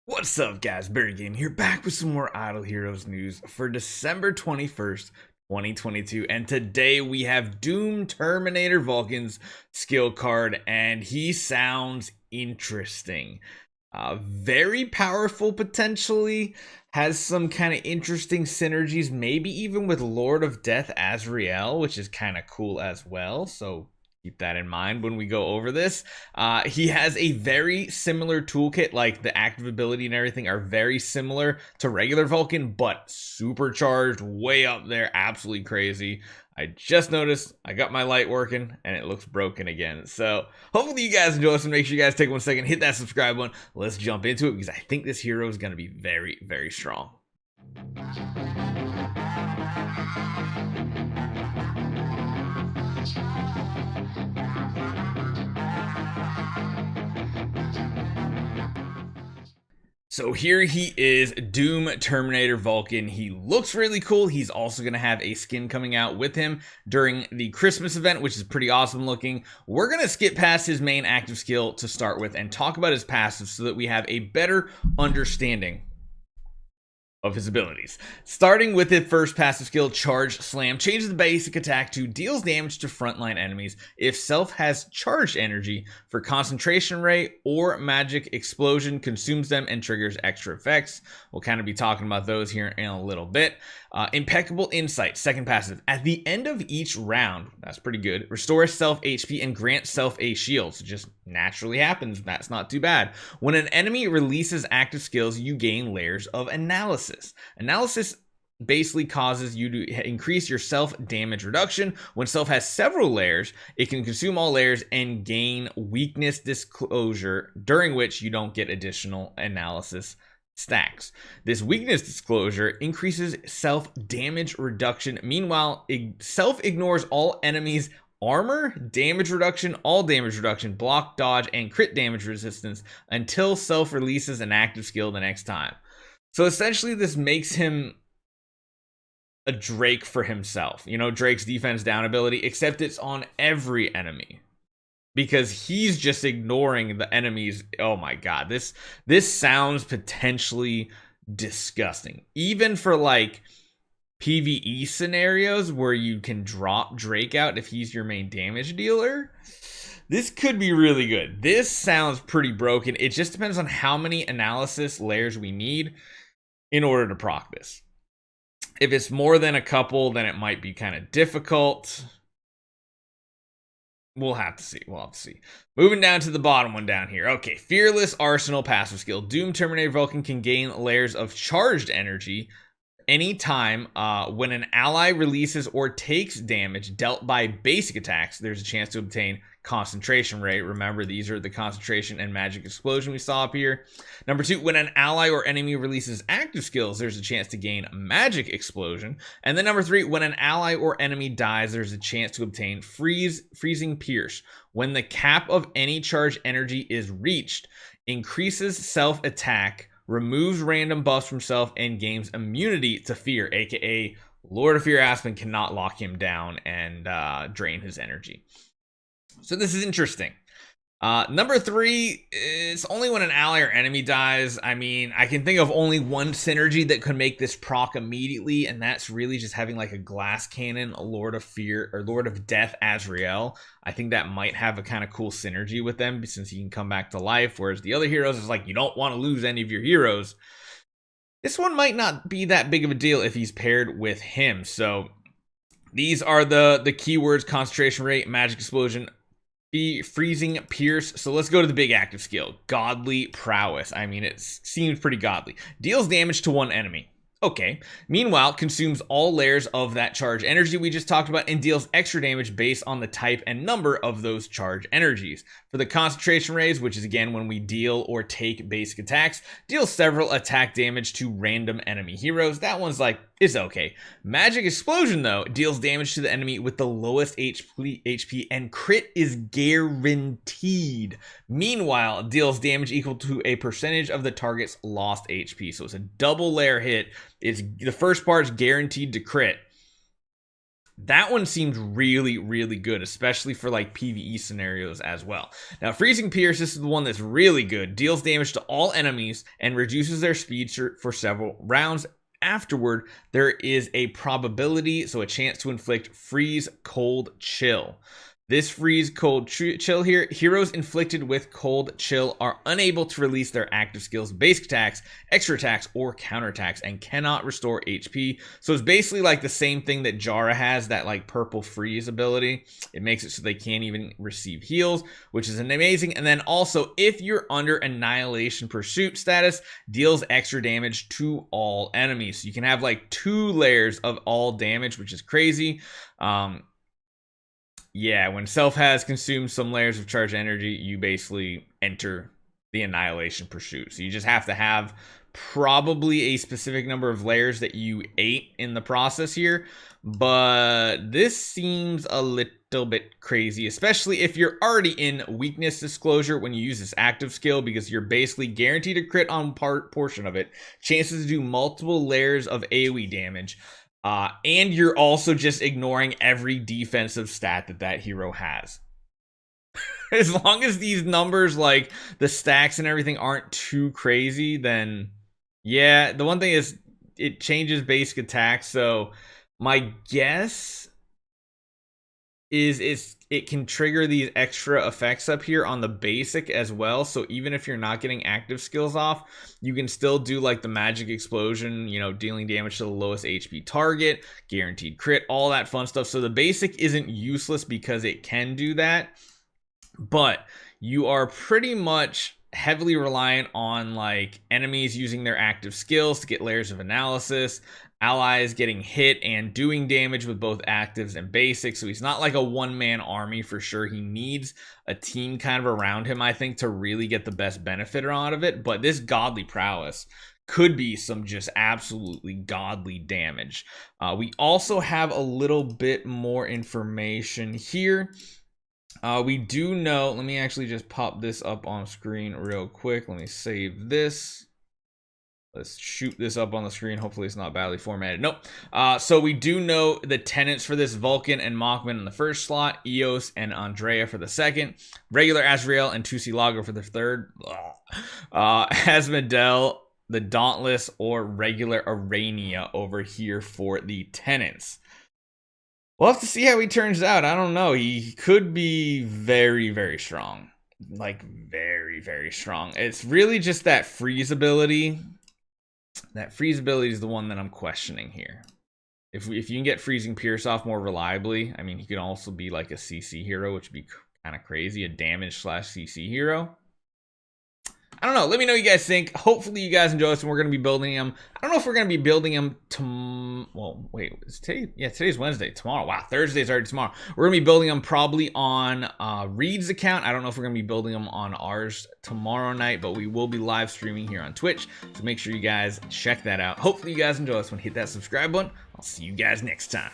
What's up, guys? Barry Game here, back with some more Idle Heroes news for December 21st, 2022. And today we have Doom Terminator Vulcan's skill card, and he sounds interesting. Very powerful, potentially. Has some kind of interesting synergies, maybe even with Lord of Death Azrael, which is kind of cool as well. So keep that in mind when we go over this. He has a very similar toolkit, like the active ability and everything are very similar to regular Vulcan, but supercharged, way up there, absolutely crazy. I just noticed I got my light working and it looks broken again. So hopefully you guys enjoy this, and make sure you guys take 1 second, hit that subscribe button. Let's jump into it because I think this hero is going to be very, very strong. So here he is, Doom Terminator Vulcan. He looks really cool. He's also going to have a skin coming out with him during the Christmas event, which is pretty awesome looking. We're going to skip past his main active skill to start with and talk about his passive so that we have a better understanding of his abilities. Starting with his first passive skill, Charge Slam, changes the basic attack to deals damage to frontline enemies if self has charged energy for concentration ray or magic explosion, consumes them and triggers extra effects. We'll kind of be talking about those here in a little bit. Impeccable Insight, second passive. At the end of each round, that's pretty good, restore self HP and grant self a shield. So just naturally happens. That's not too bad. When an enemy releases active skills, you gain layers of analysis. Analysis basically causes you to increase your self damage reduction. When self has several layers, it can consume all layers and gain weakness disclosure, during which you don't get additional analysis stacks. This weakness disclosure increases self damage reduction. Meanwhile, self ignores all enemies' armor, damage reduction, all damage reduction, block, dodge, and crit damage resistance until self releases an active skill the next time. So essentially, this makes him a Drake for himself. You know, Drake's defense down ability, except it's on every enemy, because he's just ignoring the enemies. Oh my god, this sounds potentially disgusting. Even for like PvE scenarios where you can drop Drake out if he's your main damage dealer, this could be really good. This sounds pretty broken. It just depends on how many analysis layers we need in order to proc this. If it's more than a couple, then it might be kind of difficult. We'll have to see. Moving down to the bottom one down here. Okay, Fearless Arsenal passive skill. Doom Terminator Vulcan can gain layers of charged energy anytime when an ally releases or takes damage dealt by basic attacks. There's a chance to obtain concentration rate. Remember, these are the concentration and magic explosion we saw up here. Number 2, when an ally or enemy releases active skills, there's a chance to gain magic explosion. And then number 3, when an ally or enemy dies, there's a chance to obtain freezing pierce. When the cap of any charge energy is reached, increases self attack, removes random buffs from self, and gains immunity to fear, aka Lord of Fear Aspen cannot lock him down and drain his energy. So this is interesting. Number 3, it's only when an ally or enemy dies. I mean, I can think of only one synergy that could make this proc immediately, and that's really just having like a glass cannon, a Lord of Fear, or Lord of Death Azrael. I think that might have a kind of cool synergy with them, since he can come back to life, whereas the other heroes is like, you don't want to lose any of your heroes. This one might not be that big of a deal if he's paired with him. So these are the keywords: concentration rate, magic explosion, freezing pierce. So let's go to the big active skill, Godly Prowess. I mean, it seems pretty godly. Deals damage to one enemy. Okay. Meanwhile, consumes all layers of that charge energy we just talked about and deals extra damage based on the type and number of those charge energies. For the concentration rays, which is again when we deal or take basic attacks, deals several attack damage to random enemy heroes. That one's like, is okay. Magic explosion, though, deals damage to the enemy with the lowest HP, and crit is guaranteed. Meanwhile, deals damage equal to a percentage of the target's lost HP. So it's a double layer hit. It's the first part is guaranteed to crit. That one seems really, really good, especially for like PvE scenarios as well. Now, Freezing Pierce, this is the one that's really good. Deals damage to all enemies and reduces their speed for several rounds. Afterward, there is a probability, so a chance to inflict Freeze Cold Chill. This freeze cold chill here, heroes inflicted with cold chill are unable to release their active skills, basic attacks, extra attacks, or counterattacks, and cannot restore HP. So it's basically like the same thing that Jara has, that like purple freeze ability. It makes it so they can't even receive heals, which is amazing. And then also, if you're under Annihilation Pursuit status, deals extra damage to all enemies. So you can have like 2 layers of all damage, which is crazy. Yeah, when Self has consumed some layers of charged energy, you basically enter the Annihilation Pursuit. So you just have to have probably a specific number of layers that you ate in the process here. But this seems a little bit crazy, especially if you're already in Weakness Disclosure when you use this active skill, because you're basically guaranteed to crit on portion of it, chances to do multiple layers of AoE damage. And you're also just ignoring every defensive stat that hero has. As long as these numbers, like the stacks and everything, aren't too crazy, then yeah. The one thing is it changes basic attacks, so my guess is it can trigger these extra effects up here on the basic as well. So even if you're not getting active skills off, you can still do like the magic explosion, you know, dealing damage to the lowest HP target, guaranteed crit, all that fun stuff. So the basic isn't useless because it can do that, but you are pretty much heavily reliant on like enemies using their active skills to get layers of analysis, allies getting hit and doing damage with both actives and basics. So he's not like a one-man army for sure. He needs a team kind of around him, I think, to really get the best benefit out of it. But this godly prowess could be some just absolutely godly damage. We also have a little bit more information here. We do know, let me actually just pop this up on screen real quick. Let me save this. Let's shoot this up on the screen. Hopefully it's not badly formatted. Nope. So we do know the tenants for this: Vulcan and Machman in the first slot, Eos and Andrea for the second, regular Azrael and Tussilago for the third, Asmodel, the Dauntless, or regular Arania over here for the tenants. We'll have to see how he turns out. I don't know. He could be very, very strong. Like, very, very strong. It's really just that freeze ability. That freeze ability is the one that I'm questioning here. If you can get Freezing Pierce off more reliably, I mean, he could also be like a CC hero, which would be kind of crazy. A damage / CC hero. I don't know. Let me know what you guys think. Hopefully you guys enjoy this, and we're going to be building them. I don't know if we're going to be building them tomorrow. Well, wait. Is today? Yeah, today's Wednesday. Tomorrow. Wow, Thursday's already tomorrow. We're going to be building them probably on Reed's account. I don't know if we're going to be building them on ours tomorrow night, but we will be live streaming here on Twitch. So make sure you guys check that out. Hopefully you guys enjoy this one. Hit that subscribe button. I'll see you guys next time.